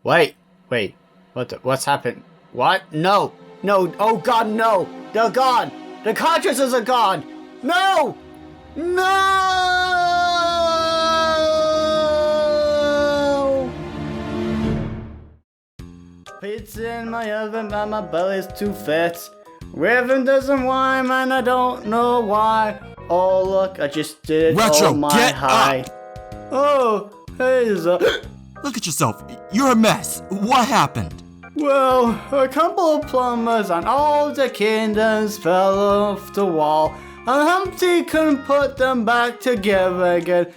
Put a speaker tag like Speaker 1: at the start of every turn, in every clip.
Speaker 1: Wait. What's happened? What? No! Oh god, no! They're gone! The cartridges are gone! No! No! Pizza in my oven, but my belly's too fat. Rhythm doesn't whine, and I don't know why. Oh look, I just did
Speaker 2: Retro,
Speaker 1: all my
Speaker 2: get
Speaker 1: high.
Speaker 2: up!
Speaker 1: Oh, hey,
Speaker 2: Look at yourself. You're a mess. What happened?
Speaker 1: well, a couple of plumbers and all the kingdoms fell off the wall, and Humpty couldn't put them back together again.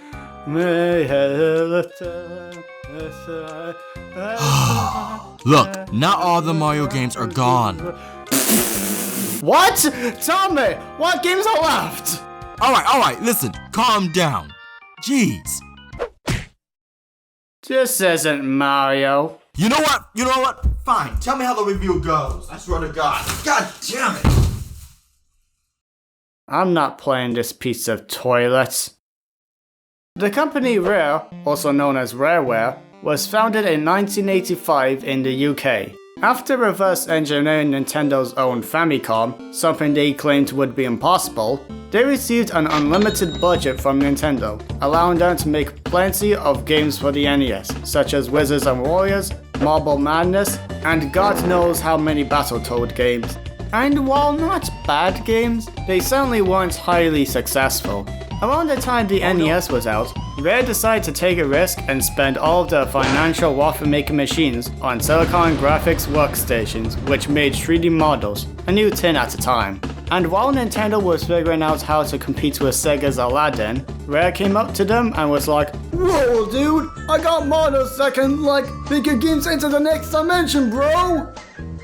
Speaker 2: Look, not all the Mario games are gone.
Speaker 1: What? Tell me, what games are left?
Speaker 2: Alright, listen, calm down. Jeez.
Speaker 1: This isn't Mario.
Speaker 2: You know what? Fine, tell me how the review goes. I swear to God. God damn it.
Speaker 1: I'm not playing this piece of toilet. The company Rare, also known as Rareware, was founded in 1985 in the UK. After reverse engineering Nintendo's own Famicom, something they claimed would be impossible, they received an unlimited budget from Nintendo, allowing them to make plenty of games for the NES, such as Wizards and Warriors, Marble Madness, and God knows how many Battletoad games. And while not bad games, they certainly weren't highly successful. Around the time the NES was out, Rare decided to take a risk and spend all of their financial waffle-making machines on Silicon Graphics workstations, which made 3D models, a new thing at the time. And while Nintendo was figuring out how to compete with Sega's Aladdin, Rare came up to them and was like, "Whoa dude, I got models that can make your games into the next dimension, bro!"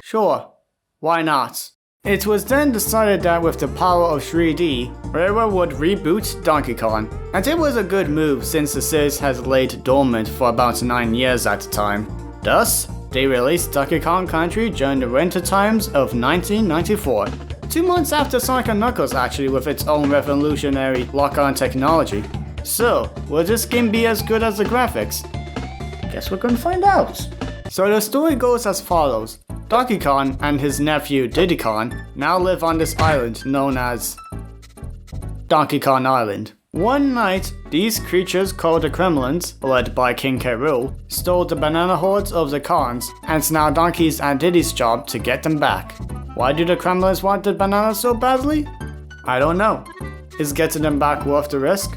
Speaker 1: Sure, why not? It was then decided that with the power of 3D, Rare would reboot Donkey Kong, and it was a good move since the series has laid dormant for about 9 years at the time. Thus, they released Donkey Kong Country during the winter times of 1994, 2 months after Sonic & Knuckles actually, with its own revolutionary lock-on technology. So, will this game be as good as the graphics? Guess we're gonna find out. So the story goes as follows. Donkey Kong and his nephew Diddy Kong now live on this island known as Donkey Kong Island. One night, these creatures called the Kremlins, led by King K. Rool, stole the banana hordes of the Kongs, and it's now Donkey's and Diddy's job to get them back. Why do the Kremlins want the bananas so badly? I don't know. Is getting them back worth the risk?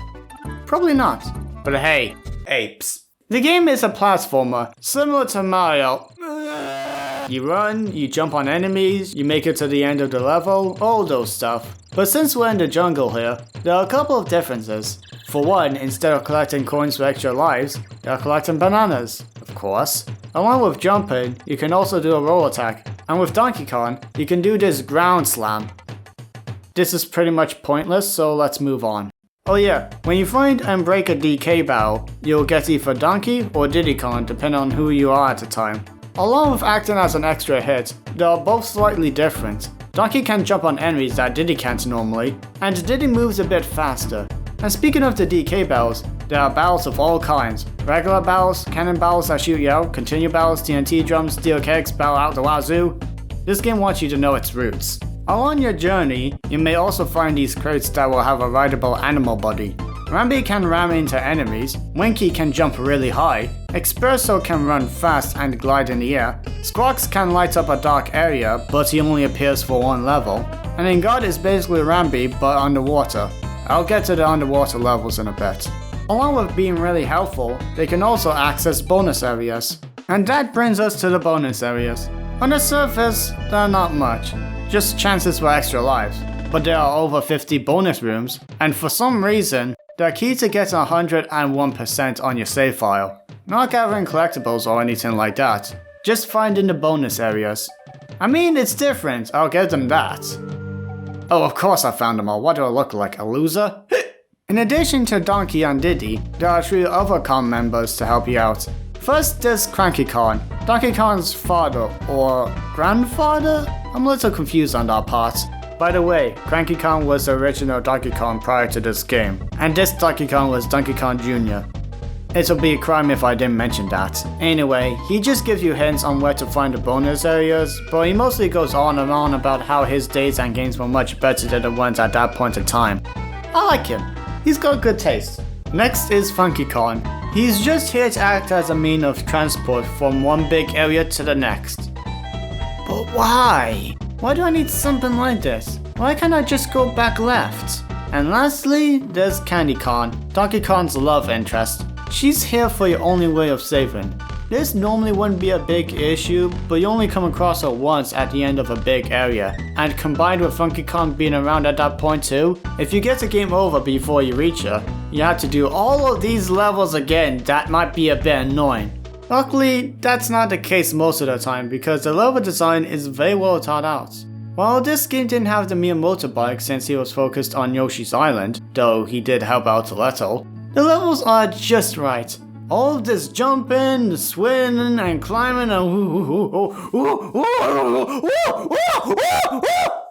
Speaker 1: Probably not. But hey, apes. The game is a platformer, similar to Mario. You run, you jump on enemies, you make it to the end of the level, all those stuff. But since we're in the jungle here, there are a couple of differences. For one, instead of collecting coins for extra lives, you're collecting bananas, of course. Along with jumping, you can also do a roll attack, and with Donkey Kong, you can do this ground slam. This is pretty much pointless, so let's move on. Oh yeah, when you find and break a DK barrel, you'll get either Donkey or Diddy Kong depending on who you are at the time. Along with acting as an extra hit, they are both slightly different. Donkey can jump on enemies that Diddy can't normally, and Diddy moves a bit faster. And speaking of the DK barrels, there are barrels of all kinds. Regular barrels, cannon barrels that shoot you out, continue barrels, TNT drums, steel kegs, barrel out the wazoo. This game wants you to know its roots. Along your journey, you may also find these crates that will have a rideable animal body. Rambi can ram into enemies, Winky can jump really high, Expresso can run fast and glide in the air, Squawks can light up a dark area but he only appears for one level, and Ingard is basically Rambi but underwater. I'll get to the underwater levels in a bit. Along with being really helpful, they can also access bonus areas. And that brings us to the bonus areas. On the surface, they're not much, just chances for extra lives. But there are over 50 bonus rooms, and for some reason, they're key to getting 101% on your save file. Not gathering collectibles or anything like that, just finding the bonus areas. I mean, it's different, I'll give them that. Oh, of course I found them all, what do I look like, a loser? In addition to Donkey and Diddy, there are 3 other Kong members to help you out. First, there's Cranky Kong, Donkey Kong's father, or grandfather? I'm a little confused on that part. By the way, Cranky Kong was the original Donkey Kong prior to this game, and this Donkey Kong was Donkey Kong Jr. It'll be a crime if I didn't mention that. Anyway, he just gives you hints on where to find the bonus areas, but he mostly goes on and on about how his days and games were much better than the ones at that point in time. I like him. He's got good taste. Next is Funky Kong. He's just here to act as a means of transport from one big area to the next. But why? Why do I need something like this? Why can't I just go back left? And lastly, there's Candy Kong, Donkey Kong's love interest. She's here for your only way of saving. This normally wouldn't be a big issue, but you only come across her once at the end of a big area. And combined with Funky Kong being around at that point too, if you get the game over before you reach her, you have to do all of these levels again. That might be a bit annoying. Luckily, that's not the case most of the time because the level design is very well thought out. While this game didn't have the Miyamoto bike since he was focused on Yoshi's Island, though he did help out a little, the levels are just right. All of this jumping, swinging, and climbing,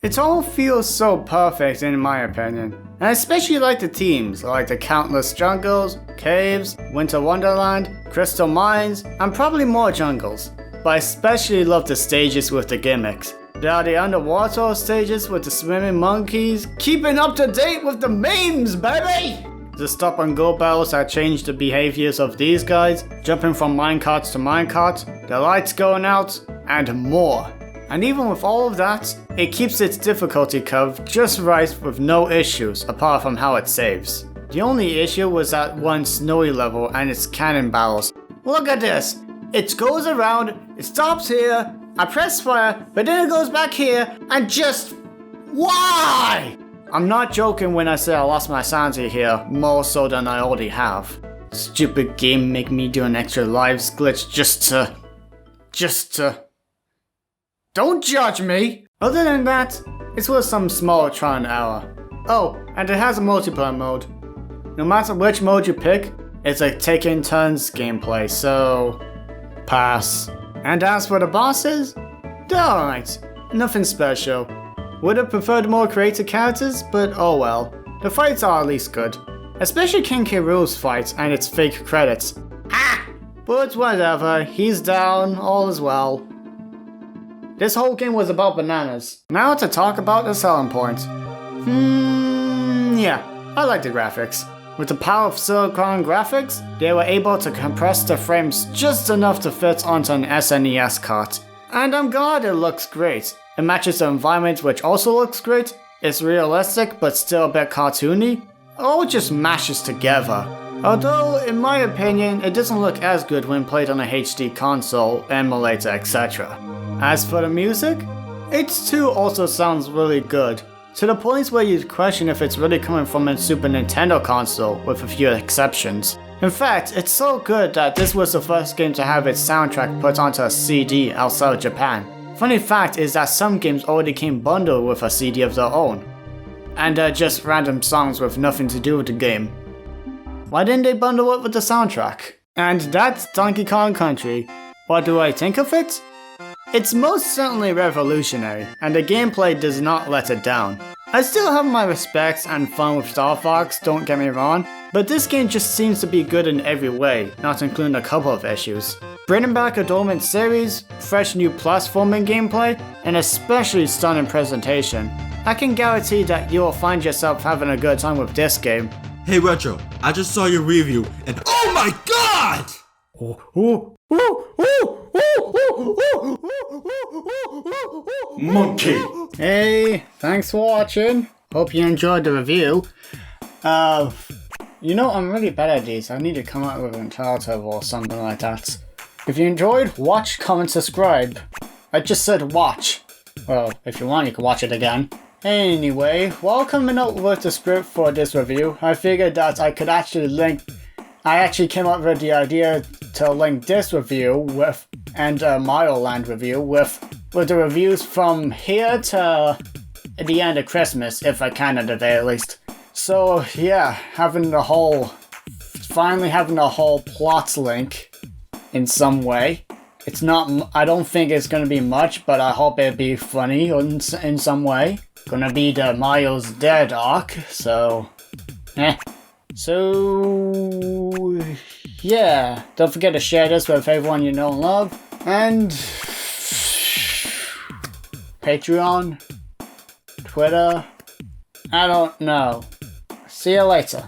Speaker 1: it all feels so perfect in my opinion. And I especially like the themes, like the countless jungles, caves, Winter Wonderland, crystal mines, and probably more jungles. But I especially love the stages with the gimmicks. There are the underwater stages with the swimming monkeys, keeping up to date with the memes, baby! The stop and go battles that change the behaviors of these guys, jumping from minecarts to minecart, the lights going out, and more. And even with all of that, it keeps its difficulty curve just right with no issues apart from how it saves. The only issue was that one snowy level and its cannon battles. Look at this! It goes around, it stops here, I press fire, but then it goes back here, and just... why? I'm not joking when I say I lost my sanity here, more so than I already have. Stupid game make me do an extra lives glitch just to... Don't judge me! Other than that, it's worth some small trial and error. Oh, and it has a multiplayer mode. No matter which mode you pick, it's a taking turns gameplay, so... pass. And as for the bosses, they're alright, nothing special. Would have preferred more creative characters, but oh well. The fights are at least good. Especially King K. Rool's fight and its fake credits. Ha! But whatever, he's down, all is well. This whole game was about bananas. Now to talk about the selling point. Yeah, I like the graphics. With the power of Silicon graphics, they were able to compress the frames just enough to fit onto an SNES cart. And I'm glad it looks great. It matches the environment, which also looks great. It's realistic but still a bit cartoony. It all just mashes together. Although, in my opinion, it doesn't look as good when played on a HD console, emulator, etc. As for the music, H2 also sounds really good, to the point where you question if it's really coming from a Super Nintendo console, with a few exceptions. In fact, it's so good that this was the first game to have its soundtrack put onto a CD outside of Japan. Funny fact is that some games already came bundled with a CD of their own, and they're just random songs with nothing to do with the game. Why didn't they bundle it with the soundtrack? And that's Donkey Kong Country. What do I think of it? It's most certainly revolutionary, and the gameplay does not let it down. I still have my respects and fun with Star Fox, don't get me wrong, but this game just seems to be good in every way, not including a couple of issues. Bringing back a dormant series, fresh new platforming gameplay, and especially stunning presentation. I can guarantee that you will find yourself having a good time with this game.
Speaker 2: Hey Retro, I just saw your review and oh my god! Monkey!
Speaker 1: Hey, thanks for watching. Hope you enjoyed the review. You know, I'm really bad at these. I need to come up with an alternative or something like that. If you enjoyed, watch, comment, subscribe. I just said watch. Well, if you want, you can watch it again. Anyway, while coming up with the script for this review, I figured that I could actually link... I actually came up with the idea to link this review with, and Mario Land review with the reviews from here to the end of Christmas, if I can at the very least. So yeah, finally having the whole plot link in some way. It's not, I don't think it's gonna be much, but I hope it'll be funny in some way. Gonna be the Mario's Dead arc, so... So... yeah, don't forget to share this with everyone you know and love. And Patreon, Twitter, I don't know. See you later.